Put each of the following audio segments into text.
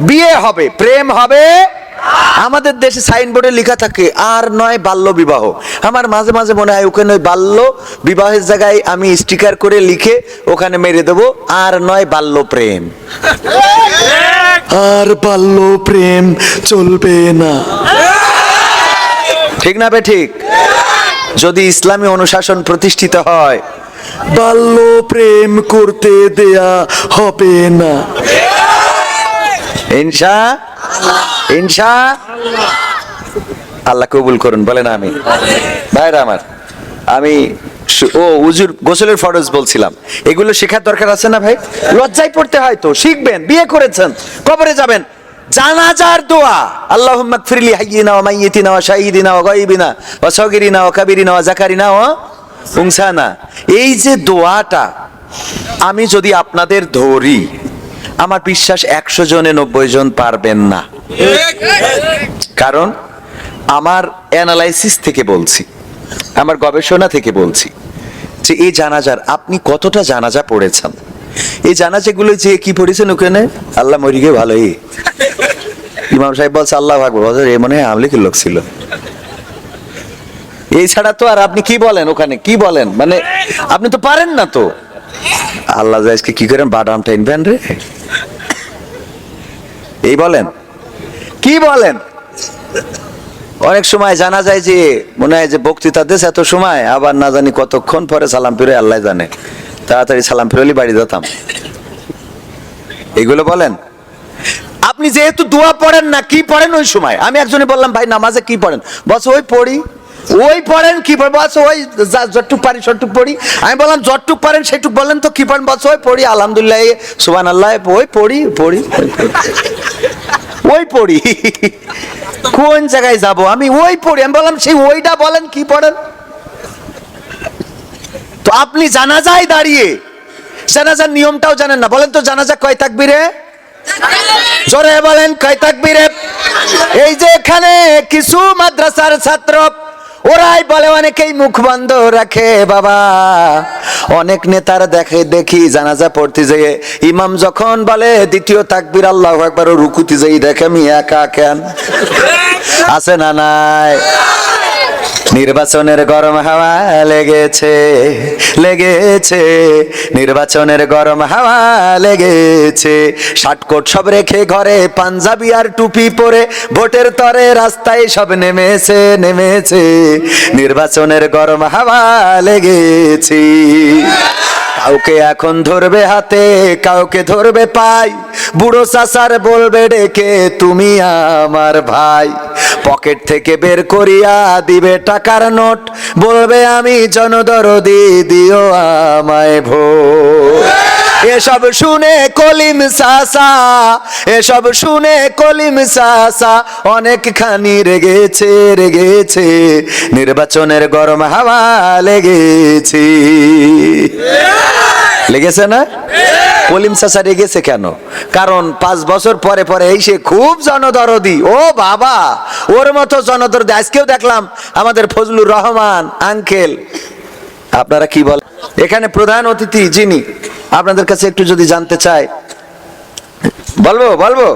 বিয়ে হবে, প্রেম হবে। আমাদের দেশে সাইনবোর্ডে লেখা থাকে আর নয় বাল্য বিবাহ। আমার মাঝে মাঝে মনে হয় ওখানে ওই বাল্য বিবাহের জায়গায় আমি স্টিকার করে লিখে ওখানে মেরে দেবো আর নয় বাল্য প্রেম। আর বাল্য প্রেম চলবে না, ঠিক না বে ঠিক? যদি ইসলামী অনুশাসন প্রতিষ্ঠিত হয় বাল্য প্রেম করতে দেয়া হবে না। আল্লাহ কবুল করুন, বলেন আমি। ভাইরা আমার, আমি উজুর গোসলের ফরজ বলছিলাম, এগুলো শেখার দরকার আছে না ভাই? লজ্জায় পড়তে হয় তো, শিখবেন। বিয়ে করেছেন, কবরে যাবেন, জানাজার দোয়া, আল্লাহুম্মা গফিরলি হাইয়িনা ওয়া মাইয়িতিনা ওয়া শাহিদিনা ওয়া গায়বিনা ওয়া সাগিরিনা ওয়া কাবিরিনা ওয়া যাকারিনা ওয়া উনসানা, এই যে দোয়াটা আমি যদি আপনাদের ধরি, আমার বিশ্বাস 100 জনে 90 জন পারবেন না। কারণ আমার অ্যানালাইসিস থেকে বলছি, আমার গবেষণা থেকে বলছি যে এই জানাজার আপনি কতটা জানাজা পড়েছেন। এই জানাজাগুলো যে কি পড়েছেন ওখানে, আল্লাহ মরিগে ভালোই। ইমাম সাহেব বলছে আল্লাহু আকবার, বলে এ মনে হয় আমলিকের লোক ছিল। এই ছাড়া তো আর আপনি কি বলেন ওখানে, কি বলেন, মানে আপনি তো পারেন না তো। আল্লাহ আজকে কি করেন, বাদাম টাইনবেন রে, এই বলেন, কি বলেন? অনেক সময় জানা যায় যে মনে হয় যে বক্তৃতা দেশ এত সময়, আবার না জানি কতক্ষণ পরে সালাম ফিরে, আল্লাহ জানে। তাড়াতাড়ি সালাম ফিরলি বাড়ি যেতাম। এগুলো বলেন। আপনি যেহেতু দোয়া পড়েন না, কি পড়েন ওই সময়? আমি একজনে বললাম ভাই নামাজে কি পড়েন? বলছে ওই পড়ি। ওই পড়েন কি পড়েন? বলছে ওই যতটুক পারি সটুক পড়ি। আমি বললাম যতটুক পারেন সেটুক বলেন তো, কি পড়েন? বলছে ওই পড়ি আলহামদুলিল্লাহ সুবহানাল্লাহ, ওই পড়ি। ওই পড়ি। কোন জায়গায় যাব আমি? ওই পড়ি। আমি বললাম সেই ওইটা বলেন, কি পড়েন? তো আপনি জানাজায় দাঁড়িয়ে জানাজার নিয়মটাও জানেন না। বলেন তো জানাজা কয় তাকবীরে? জোরে বলেন কয় তাকবীরে? এই যে এখানে কিছু মাদ্রাসার ছাত্র ওরাই বলে, অনেকেই মুখ বন্ধ রাখে বাবা। অনেক নেতার দেখি জানাজা পড়তে যেয়ে ইমাম যখন বলে দ্বিতীয় তাকবীর আল্লাহু আকবার, রুকুতে যেই দেখে আমি একা কেন। আছে না নাই? নির্বাচনের গরম হাওয়া লেগেছে, নির্বাচনের গরম হাওয়া লেগেছে। শার্টকোট সব রেখে ঘরে পাঞ্জাবি আর টুপি পরে ভোটের তরে রাস্তায় সব নেমেছে। নির্বাচনের গরম হাওয়া লেগেছে। কাউকে এখন ধরবে হাতে, কাউকে ধরবে পাই, বুড়ো চাচার বলবে ডেকে তুমি আমার ভাই। পকেট থেকে বের করিয়া দিবে টাকার নোট, বলবে আমি জনদরদি, দিও আমায় ভোট। এসব শুনে কলিম চাচা অনেকখানি রেগেছে। নির্বাচনের গরম হাওয়া লেগেছে না? কলিম চাচা রেগেছে কেন? কারণ 5 বছর পরে এসে খুব জনদরদি। ও বাবা, ওর মতো জনদরদি আজকেও দেখলাম আমাদের ফজলুর রহমান আঙ্কেল। আপনারা কি বলেন? এখানে প্রধান অতিথি যিনি, আপনাদের কাছে একটু যদি জানতে চাই, বলবো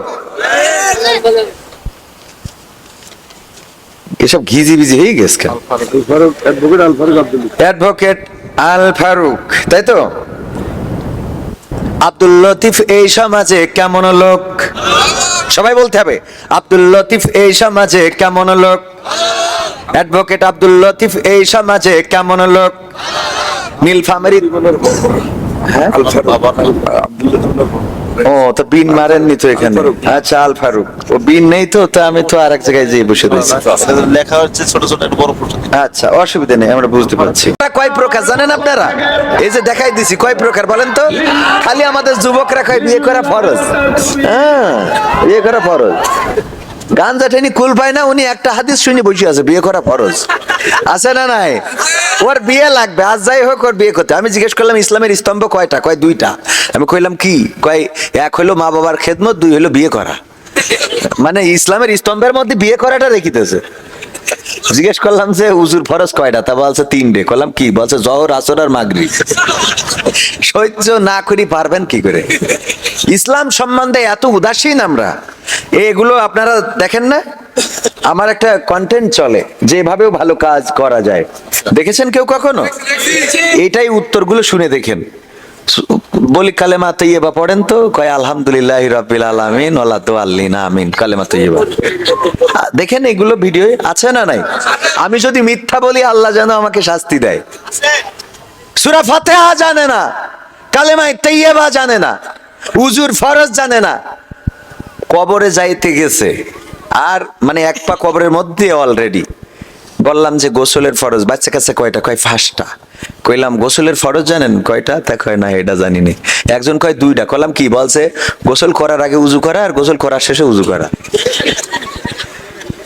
এসব ঘিজি বিজি হয়ে গেছে কেন? অ্যাডভোকেট আল ফারুক, তাই তো? আব্দুল লতিফ এই সমাজে কেমন লোক? সবাই বলতে হবে আব্দুল লতিফ এই সমাজে কেমন লোক? অ্যাডভোকেট আব্দুল লতিফ এই সমাজে কেমন লোক? নীলফামারী, হ্যাঁ ও তো বিন মারেননি তো এখানে। আচ্ছা আল ফারুক, ও বিন নেই তো, আমি তো আরেক জায়গায় যেয়ে বসে রয়েছি। লেখা হচ্ছে ছোট ছোট বড় প্রশ্ন। আচ্ছা অসুবিধা নেই, আমরা বুঝতে পারছি। কয় প্রকার জানেন আপনারা? এই যে দেখাই দিছি কয় প্রকার বলেন তো? খালি আমাদের যুবকরা কয় বিয়ে করা ফরজ। হ্যাঁ, বিয়ে করা ফরজ। গাঞ্জা টেনি কুল পায় না, উনি একটা হাদিস শুনে বসে আছে, বিয়ে করা ফরজ। আছে না নাই? ওর বিয়ে লাগবে, আজ যাই হোক ওর বিয়ে করতে। আমি জিজ্ঞেস করলাম ইসলামের স্তম্ভ কয়টা? কয় 2টা। আমি কইলাম কি? কয় 1 হলো মা বাবার খেদমত, 2 হলো বিয়ে করা। মানে ইসলামের স্তম্ভের মধ্যে বিয়ে করাটা রেখিতেছে। জিজ্ঞেস করলাম যে হুজুর ফরজ কয়টা, তা বলছে 3টে। করলাম কি? বলছে জহর, আসর আর মাগরিব। সহ্য না করি পারবেন কি করে? ইসলাম সম্বন্ধে এত উদাসীন আমরা। এগুলো আপনারা দেখেন না? আমার একটা কন্টেন্ট চলে যেভাবেও ভালো কাজ করা যায়, দেখেছেন কেউ কখনো? এটাই উত্তরগুলো শুনে দেখেন। বলি কালেমা তৈয়বা পড়েন তো, কয় আলহামদুলিল্লাহ রাব্বিল আলামিন ওয়ালা দুআল্লিনা আমিন, কালেমা তৈয়বা। দেখেন এগুলো ভিডিও আছে না নাই? আমি যদি মিথ্যা বলি আল্লাহ যেন আমাকে শাস্তি দেয়। সূরা ফাতিহা জানে না, কালেমা তৈয়বা জানে না, উজুর ফরজ জানে না, কবরে যাইতে গেছে আর মানে এক পা কবরের মধ্যে অলরেডি। বললাম যে গোসলের ফরজ বাচ্চা কাছে কয়টা? কয় 5টা। কইলাম গোসলের ফরজ জানেন কয়টা? তা কয় না এটা জানি না। একজন কয় 2টা। কইলাম কি? বলছে গোসল করার আগে উজু করা আর গোসল করার শেষে উজু করা।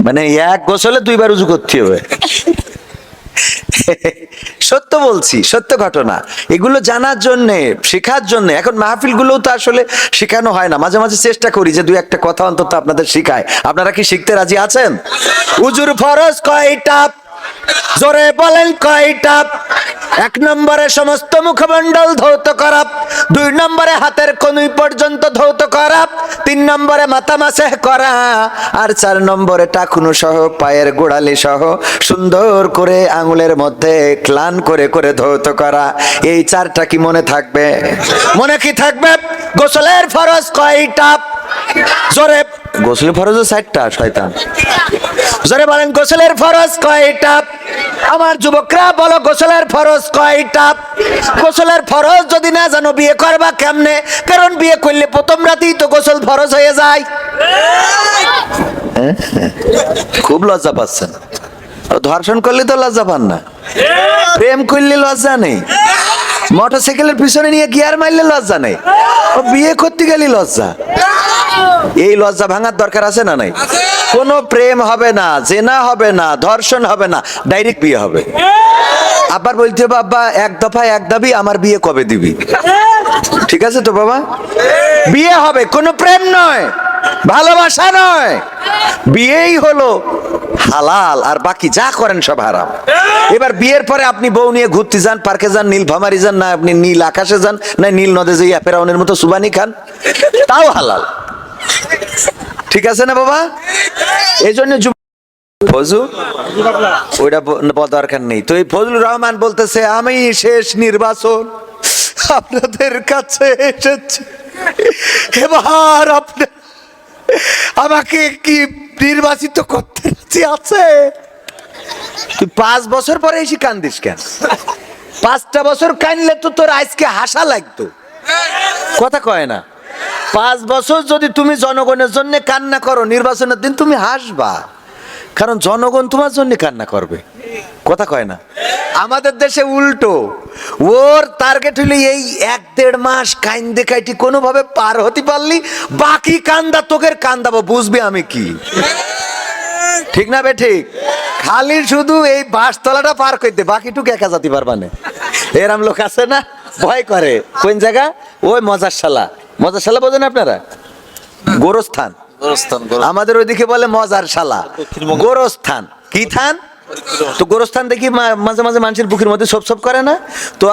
মানে এক গোসলে 2বার উজু করতে হবে। সত্য বলছি, সত্য ঘটনা। এগুলো জানার জন্যে, শেখার জন্য। এখন মাহফিল গুলো তো আসলে শেখানো হয় না, মাঝে মাঝে চেষ্টা করি যে 2-1টা কথা অন্তত আপনাদের শিখায়। আপনারা কি শিখতে রাজি আছেন? উজুর ফরজ কয়টা? জোরে বলেন কয়টা? 1 নম্বরে সমস্ত মুখমণ্ডল ধৌত করা, 2 নম্বরে হাতের কনুই পর্যন্ত ধৌত করা, 3 নম্বরে মাথা মাসেহ করা, আর 4 নম্বরে টাকুনো সহ পায়ের গোড়ালি সহ সুন্দর করে আঙুলের মধ্যে ক্লান করে করে ধৌত করা। এই 4টা কি মনে থাকবে? মনে কি থাকবে? গোসলের ফরজ কয়টা? জোরে। গোসলের ফরজও 4টা শয়তান। জোরে বলেন গোসলের ফরজ কয়টা? আমার যুবকরা বলো গোসলের ফরজ কয়টা? গোসলের ফরজ যদি না জানো বিয়ে করবা কেমনে? কারণ বিয়ে করলে প্রথম রাতেই তো গোসল ফরজ হয়ে যায়। খুব লজ্জা পাচ্ছেন। ধর্ষণ করলে তো লজ্জা পান না, প্রেম করলে লজ্জা নেই, মোটরসাইকেলের পিছনে নিয়ে গিয়ার মারলে লজ্জা নেই, বিয়ে করতে গেলে লজ্জা। এই লজ্জা ভাঙার দরকার আছে না নাই? কোনো প্রেম হবে না, জেনা হবে না, ধর্ষণ হবে না, ডাইরেক্ট বিয়ে হবে। আবার বলতে হবে বাবা এক দফা এক দাবি, আমার বিয়ে কবে দিবি? ঠিক আছে তো বাবা? বিয়ে হবে, কোনো প্রেম নয়, ভালোবাসা নয়। বিয়েই হলো হালাল, আর বাকি যা করেন সব হারাম। এবার বিয়ের পরে আপনি বউ নিয়ে ঘুরতে যান, পার্কে যান, নীলফামারী যান, না আপনি নীল আকাশে যান, না নীল নদে যাই ফেরাউনের মতো সুবানি খান, তাও হালাল। ঠিক আছে না বাবা? এই জন্য ফজু ওইটা দরকার নেই। তো এই ফজলুর রহমান বলতেছে আমি শেষ নির্বাচন আপনাদের কাছে এসেছি, এবার আপনি আমাকে কি নির্বাচিত করতে আছে? তুই 5 বছর পরে এসে কান্দিস কেন? 5টা বছর কানলে তো তোর আজকে হাসা লাগতো। কথা কয় না? 5 বছর যদি তুমি জনগণের জন্য কান্না করো, নির্বাচনের দিন তুমি হাসবা, কারণ জনগণ তোমার জন্য কান্না করবে। কথা কয় না? আমাদের দেশে উল্টো, ওর টার্গেট হইলে এই 1-1.5 মাস কান্দে কাইটি কোনোভাবে পার হতে পারলি, বাকি কান্দা তোকের কান্দাবো, বুঝবি আমি কি। ঠিক না বে? ঠিক। খালি শুধু এই বাসতলাটা পার করতে, বাকিটুকু একা যেতে পারবা না। এরম লোক আছে না, ভয় করে। কোন জায়গা? ওই মজারশালা। মজারশালা বোঝেন আপনারা? গোরস্থান। আমাদের ওইদিকে বলে মজার শালা, গোরস্থান। কি থান? তো গোরস্থান দেখি মাঝে মাঝে মানুষের বুকের মধ্যে সব সব করে না তো।